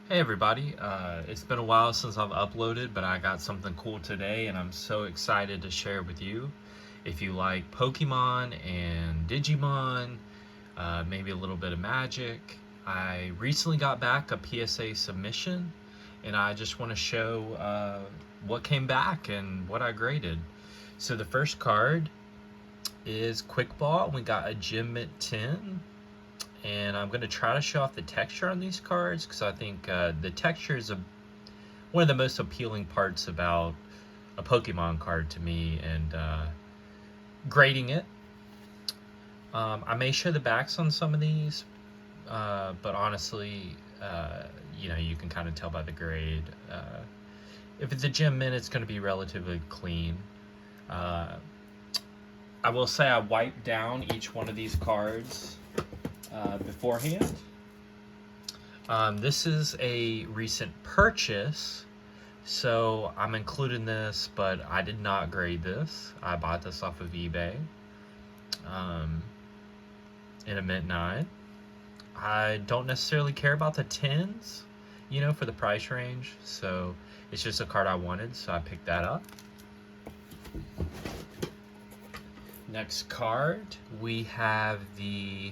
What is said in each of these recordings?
Hey everybody, it's been a while since I've uploaded, but I got something cool today and I'm so excited to share with you. If you like Pokemon and Digimon, maybe a little bit of Magic, I recently got back a PSA submission and I just want to show what came back and what I graded. So the first card is Quick Ball. We got a Gym Mint 10, and I'm going to try to show off the texture on these cards because I think the texture is one of the most appealing parts about a Pokemon card to me, and grading it. I may show the backs on some of these, but honestly, you can kind of tell by the grade. If it's a Gym Mint, it's going to be relatively clean. Uh, I will say I wiped down each one of these cards beforehand. This is a recent purchase, so I'm including this, but I did not grade this. I bought this off of eBay in a Mint 9. I don't necessarily care about the 10s, for the price range, so it's just a card I wanted, so I picked that up. Next card, we have the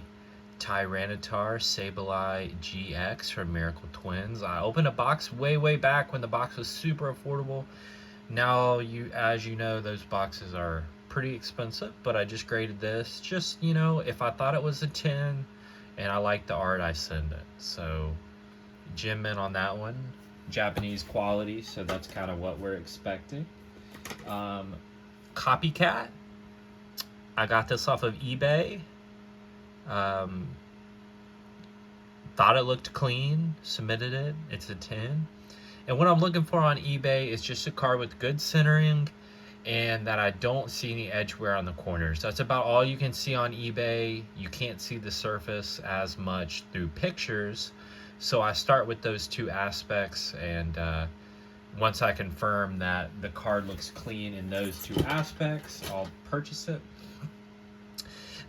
Tyranitar Sableye GX from Miracle Twins. I opened a box way back when the box was super affordable. Now, as you know, those boxes are pretty expensive, but I just graded this. Just, if I thought it was a 10 and I liked the art, I send it. So, Gem Mint on that one. Japanese quality, so that's kind of what we're expecting. Copycat. I got this off of eBay. Thought it looked clean, submitted it. It's a 10. And what I'm looking for on eBay is just a card with good centering and that I don't see any edge wear on the corners. That's about all you can see on eBay. You can't see the surface as much through pictures. So I start with those two aspects, and once I confirm that the card looks clean in those two aspects, I'll purchase it.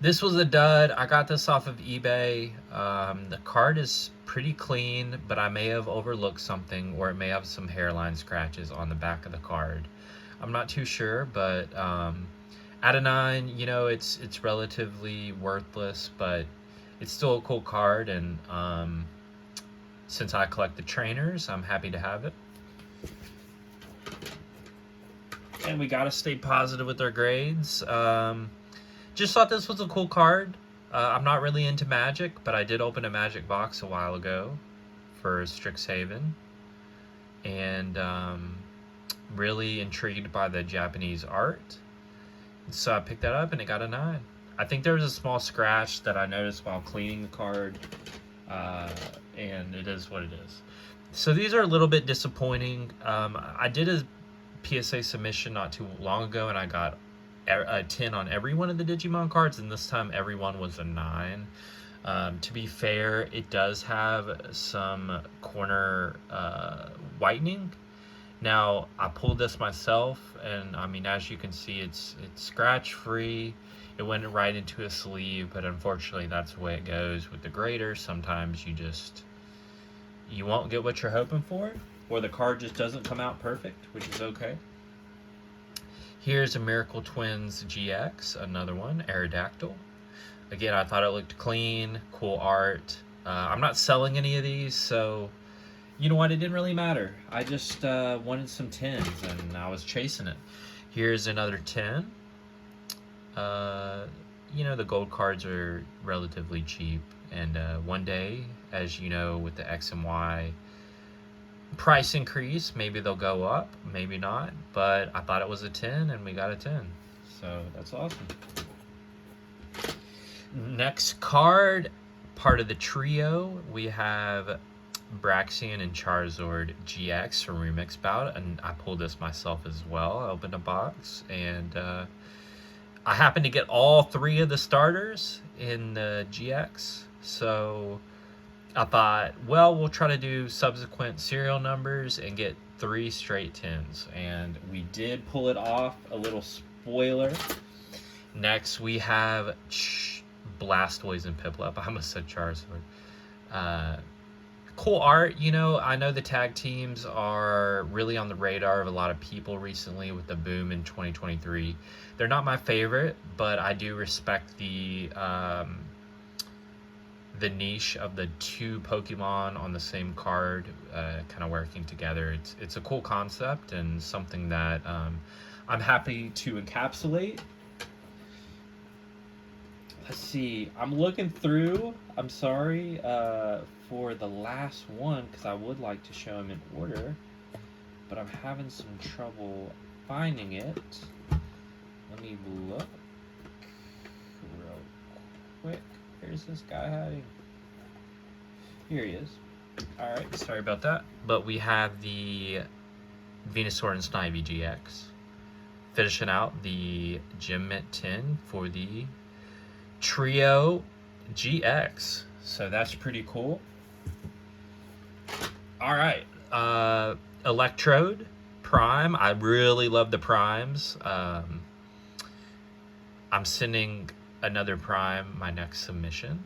This was a dud. I got this off of eBay. The card is pretty clean, but I may have overlooked something, or it may have some hairline scratches on the back of the card. I'm not too sure, but out of 9, it's relatively worthless, but it's still a cool card, and since I collect the trainers, I'm happy to have it. And we gotta stay positive with our grades. Just thought this was a cool card. I'm not really into Magic, but I did open a Magic box a while ago for Strixhaven, and really intrigued by the Japanese art. So I picked that up and it got a 9. I think there was a small scratch that I noticed while cleaning the card, and it is what it is. So these are a little bit disappointing. I did a PSA submission not too long ago, and I got a 10 on every one of the Digimon cards, and this time every one was a 9. To be fair, it does have some corner whitening. Now, I pulled this myself, and I mean, as you can see, it's scratch free. It went right into a sleeve, but unfortunately that's the way it goes with the grader. Sometimes you won't get what you're hoping for, or the card just doesn't come out perfect, which is okay. Here's a Miracle Twins GX, another one, Aerodactyl. Again, I thought it looked clean, cool art. I'm not selling any of these, so you know what, it didn't really matter. I just wanted some 10s, and I was chasing it. Here's another 10. The gold cards are relatively cheap, and one day, as you know, with the X and Y price increase, maybe they'll go up, maybe not, but I thought it was a 10 and we got a 10, so that's awesome. Next card, part of the trio, we have Braxian and Charizard GX from Remix Bout, and I pulled this myself as well. I opened a box, and I happened to get all 3 of the starters in the GX, so I thought, well, we'll try to do subsequent serial numbers and get 3 straight 10s. And we did pull it off. A little spoiler. Next, we have Blastoise and Piplup. I almost said Charizard. Cool art. You know, I know the tag teams are really on the radar of a lot of people recently with the boom in 2023. They're not my favorite, but I do respect the niche of the two Pokemon on the same card kind of working together. It's a cool concept and something that I'm happy to encapsulate. Let's see. I'm looking through. I'm sorry for the last one because I would like to show them in order, but I'm having some trouble finding it. Let me look real quick. Where's this guy hiding? Here he is. Alright, sorry about that. But we have the Venusaur and Snivy GX. Finishing out the Gem Mint 10 for the Trio GX. So that's pretty cool. Alright. Electrode Prime. I really love the Primes. I'm sending another Prime my next submission.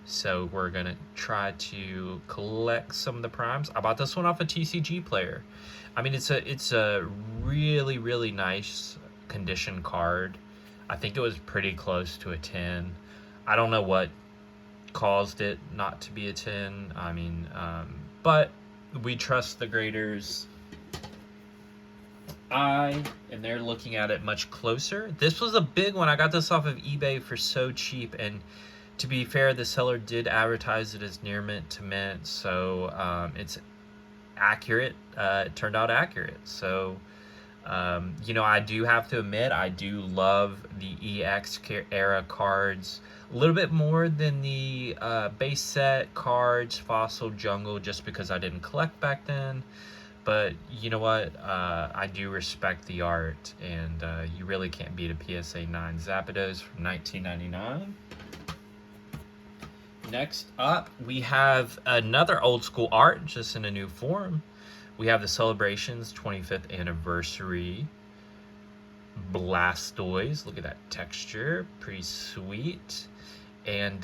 So we're going to try to collect some of the Primes. I bought this one off a TCG player. I mean, it's a really, really nice condition card. I think it was pretty close to a 10. I don't know what caused it not to be a 10. I mean, but we trust the graders' eye, and they're looking at it much closer. This was a big one. I got this off of eBay for so cheap, and to be fair, the seller did advertise it as near mint to mint, so it's accurate. It turned out accurate. So, you know, I do have to admit, I do love the EX era cards a little bit more than the base set cards, Fossil, Jungle, just because I didn't collect back then. But you know what? I do respect the art, and you really can't beat a PSA 9 Zapdos from 1999. Next up, we have another old school art, just in a new form. We have the Celebrations 25th Anniversary Blastoise. Look at that texture. Pretty sweet. And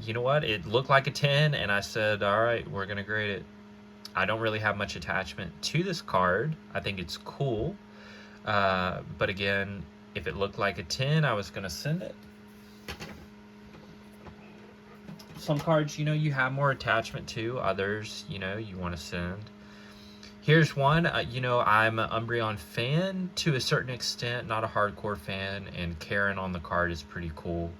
you know what? It looked like a 10, and I said, all right, we're going to grade it. I don't really have much attachment to this card. I think it's cool. But again, if it looked like a 10, I was going to send it. Some cards, you know, you have more attachment to. Others, you know, you want to send. Here's one. You know, I'm an Umbreon fan to a certain extent, not a hardcore fan, and Karen on the card is pretty cool.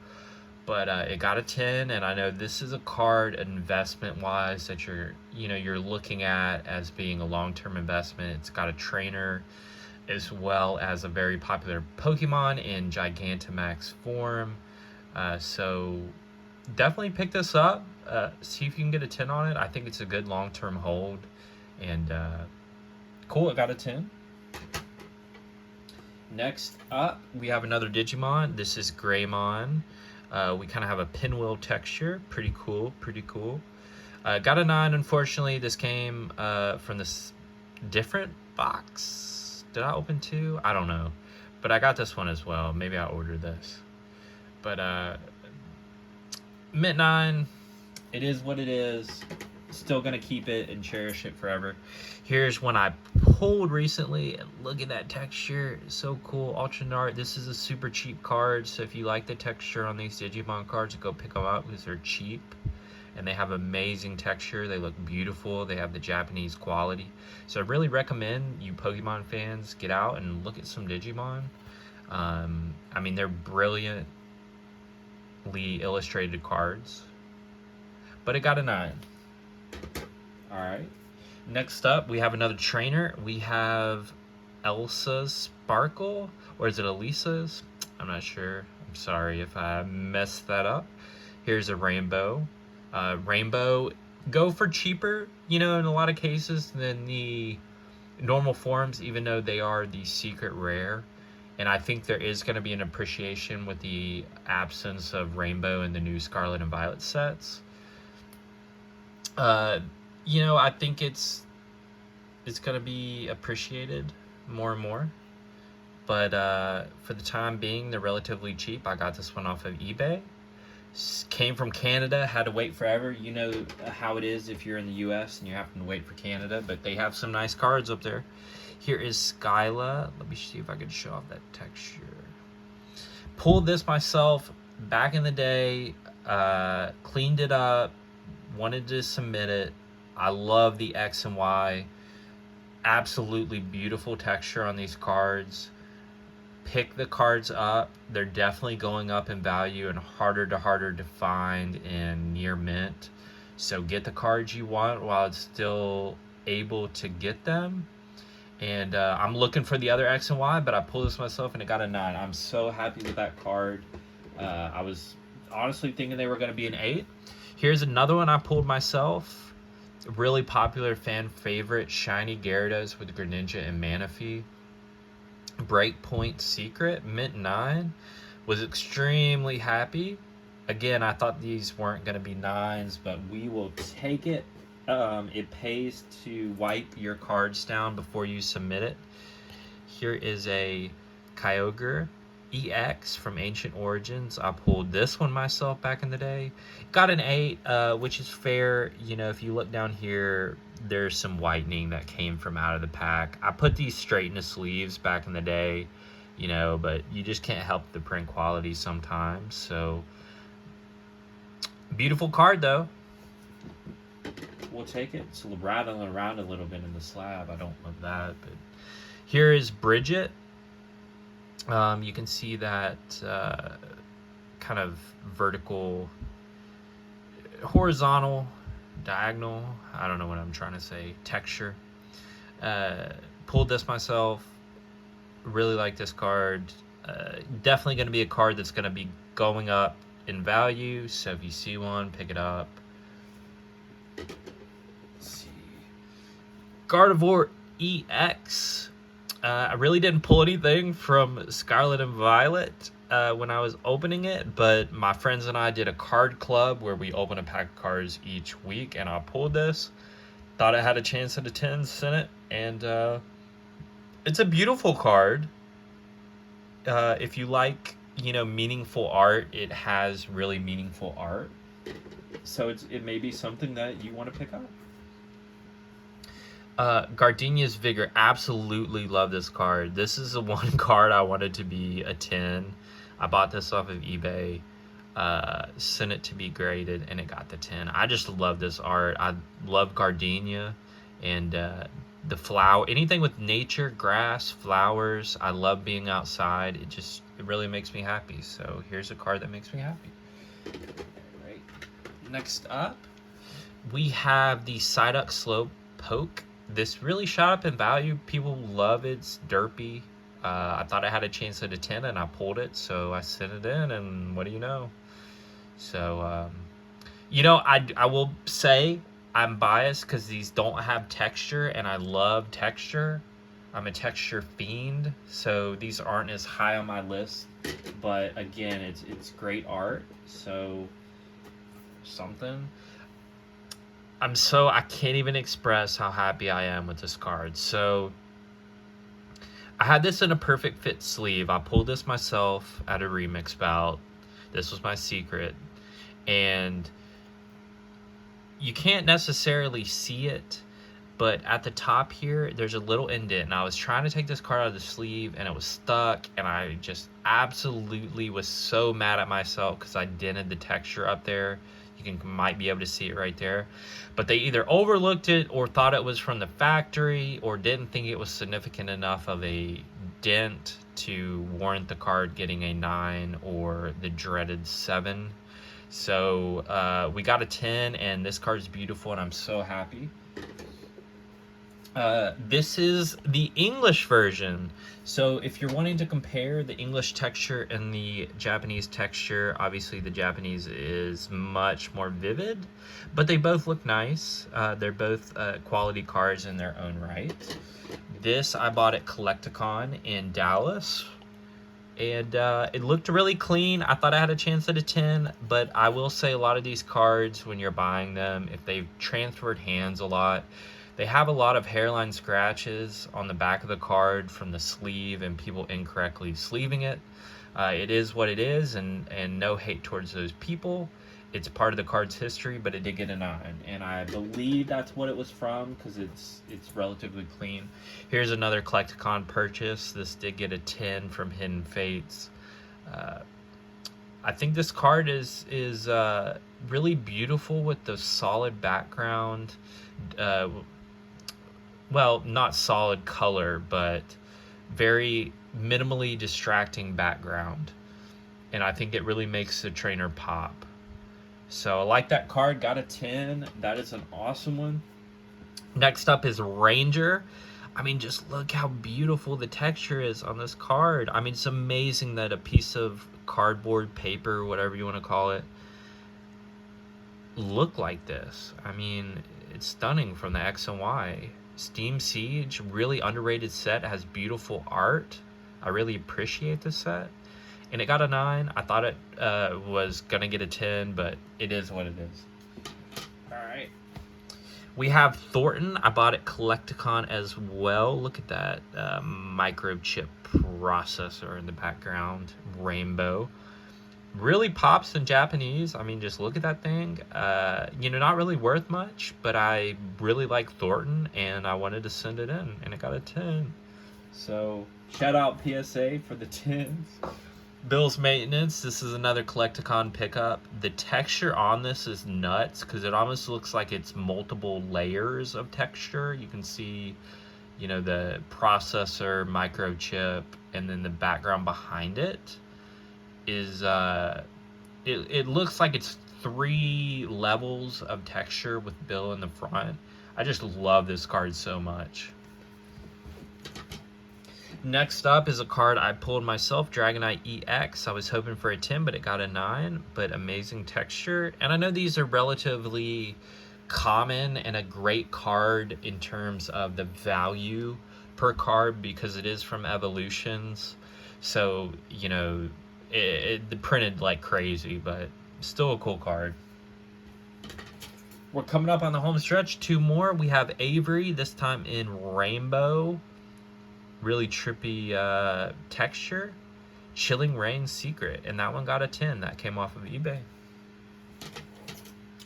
But it got a 10, and I know this is a card investment-wise that you're looking at as being a long-term investment. It's got a trainer as well as a very popular Pokemon in Gigantamax form. So definitely pick this up. See if you can get a 10 on it. I think it's a good long-term hold. And cool, it got a 10. Next up, we have another Digimon. This is Greymon. We kind of have a pinwheel texture. Pretty cool, pretty cool. Got a 9, unfortunately. This came from this different box. Did I open 2? I don't know. But I got this one as well. Maybe I ordered this. But Mint 9, it is what it is. Still gonna keep it and cherish it forever. Here's one I pulled recently, and look at that texture. It's so cool. Ultra Nart. This is a super cheap card, so if you like the texture on these Digimon cards, go pick them up because they're cheap and they have amazing texture. They look beautiful. They have the Japanese quality. So I really recommend you Pokemon fans get out and look at some Digimon. I mean, they're brilliantly illustrated cards. But it got a 9. Alright. Next up, we have another trainer. We have Elsa's Sparkle. Or is it Elisa's? I'm not sure. I'm sorry if I messed that up. Here's a Rainbow. Rainbow, go for cheaper, you know, in a lot of cases than the normal forms, even though they are the secret rare. And I think there is going to be an appreciation with the absence of Rainbow in the new Scarlet and Violet sets. You know, I think it's going to be appreciated more and more. But for the time being, they're relatively cheap. I got this one off of eBay. Came from Canada, had to wait forever. You know how it is if you're in the US and you're having to wait for Canada, but they have some nice cards up there. Here is Skyla. Let me see if I can show off that texture. Pulled this myself back in the day, cleaned it up, wanted to submit it. I love the X and Y. Absolutely beautiful texture on these cards. Pick the cards up. They're definitely going up in value and harder to find in near mint. So get the cards you want while it's still able to get them. And I'm looking for the other X and Y, but I pulled this myself and it got a 9. I'm so happy with that card. I was honestly thinking they were going to be an 8. Here's another one I pulled myself. Really popular fan favorite, Shiny Gyarados with Greninja and Manaphy. Breakpoint Secret, mint 9. Was extremely happy. Again, I thought these weren't going to be 9s, but we will take it. It pays to wipe your cards down before you submit it. Here is a Kyogre EX from Ancient Origins. I pulled this one myself back in the day. Got an 8, which is fair. You know, if you look down here, there's some whitening that came from out of the pack. I put these straight into sleeves back in the day, you know, but you just can't help the print quality sometimes. So, beautiful card though. We'll take it. It's rattling around a little bit in the slab. I don't love that, but here is Bridget. You can see that kind of vertical, horizontal, diagonal, I don't know what I'm trying to say, texture. Pulled this myself. Really like this card. Definitely going to be a card that's going to be going up in value. So if you see one, pick it up. Let's see. Gardevoir EX. I really didn't pull anything from Scarlet and Violet when I was opening it, but my friends and I did a card club where we open a pack of cards each week, and I pulled this. Thought it had a chance at a 10, sent it, and it's a beautiful card. If you like, you know, meaningful art, it has really meaningful art. So it may be something that you want to pick up. Gardenia's Vigor, absolutely love this card. This is the one card I wanted to be a 10. I bought this off of eBay, sent it to be graded, and it got the 10. I just love this art. I love Gardenia and the flower, anything with nature, grass, flowers. I love being outside. It really makes me happy. So here's a card that makes me happy. All right. Next up, we have the Psyduck Slowpoke. This really shot up in value. People love it. It's derpy. I thought I had a chance at a 10, and I pulled it, so I sent it in, and what do you know? So, you know, I will say I'm biased because these don't have texture, and I love texture. I'm a texture fiend, so these aren't as high on my list. But again, it's great art, so something. I can't even express how happy I am with this card. So I had this in a perfect fit sleeve. I pulled this myself at a remix bout. This was my secret. And you can't necessarily see it, but at the top here, there's a little indent. And I was trying to take this card out of the sleeve, and it was stuck. And I just absolutely was so mad at myself because I dented the texture up there. You might be able to see it right there. But they either overlooked it or thought it was from the factory or didn't think it was significant enough of a dent to warrant the card getting a 9 or the dreaded 7. So we got a 10, and this card is beautiful, and I'm so happy. This is the English version. So if you're wanting to compare the English texture and the Japanese texture, obviously the Japanese is much more vivid, but they both look nice. They're both quality cards in their own right. This I bought at Collecticon in Dallas, and it looked really clean. I thought I had a chance at a 10, but I will say a lot of these cards, when you're buying them, if they've transferred hands a lot, they have a lot of hairline scratches on the back of the card from the sleeve and people incorrectly sleeving it. It is what it is, and no hate towards those people. It's part of the card's history, but it did get a 9, and I believe that's what it was from because it's relatively clean. Here's another Collecticon purchase. This did get a 10 from Hidden Fates. I think this card is really beautiful with the solid background. Well, not solid color, but very minimally distracting background. And I think it really makes the trainer pop. So I like that card, got a 10. That is an awesome one. Next up is Ranger. I mean, just look how beautiful the texture is on this card. I mean, it's amazing that a piece of cardboard, paper, whatever you want to call it, look like this. I mean, it's stunning from the X and Y. Steam Siege, really underrated set, has beautiful art. I really appreciate this set. And it got a 9. I thought it was going to get a 10, but it is what it is. Alright. We have Thornton. I bought it Collecticon as well. Look at that microchip processor in the background. Rainbow. Really pops in Japanese. I mean, just look at that thing. You know, not really worth much, but I really like Thornton, and I wanted to send it in, and it got a 10. So, shout out PSA for the 10s. Bill's Maintenance. This is another Collecticon pickup. The texture on this is nuts because it almost looks like it's multiple layers of texture. You can see, you know, the processor, microchip, and then the background behind it is it looks like it's 3 levels of texture with Bill in the front. I just love this card so much. Next up is a card I pulled myself, Dragonite EX. I was hoping for a 10, but it got a 9, but amazing texture. And I know these are relatively common and a great card in terms of the value per card because it is from Evolutions. So, you know, it printed like crazy, but still a cool card. We're coming up on the home stretch. 2 more. We have Avery, this time in Rainbow. Really trippy texture. Chilling Rain Secret, and that one got a 10. That came off of eBay.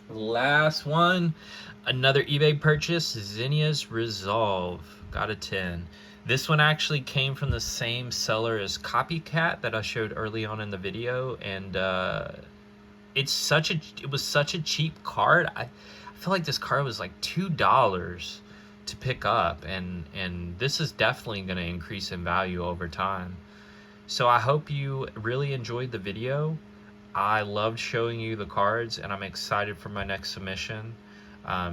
Last one, another eBay purchase, Zinnia's Resolve, got a 10. This one actually came from the same seller as Copycat that I showed early on in the video, and it was such a cheap card. I feel like this card was like $2 to pick up, and this is definitely going to increase in value over time. So I hope you really enjoyed the video. I loved showing you the cards, and I'm excited for my next submission.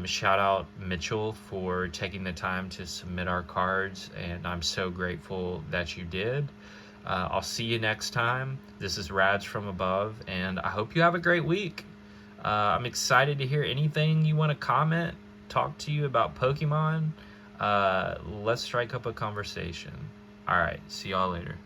Shout out Mitchell for taking the time to submit our cards, and I'm so grateful that you did. I'll see you next time. This is Rads from Above, and I hope you have a great week. I'm excited to hear anything you want to comment, talk to you about Pokemon. Let's strike up a conversation. All right, see y'all later.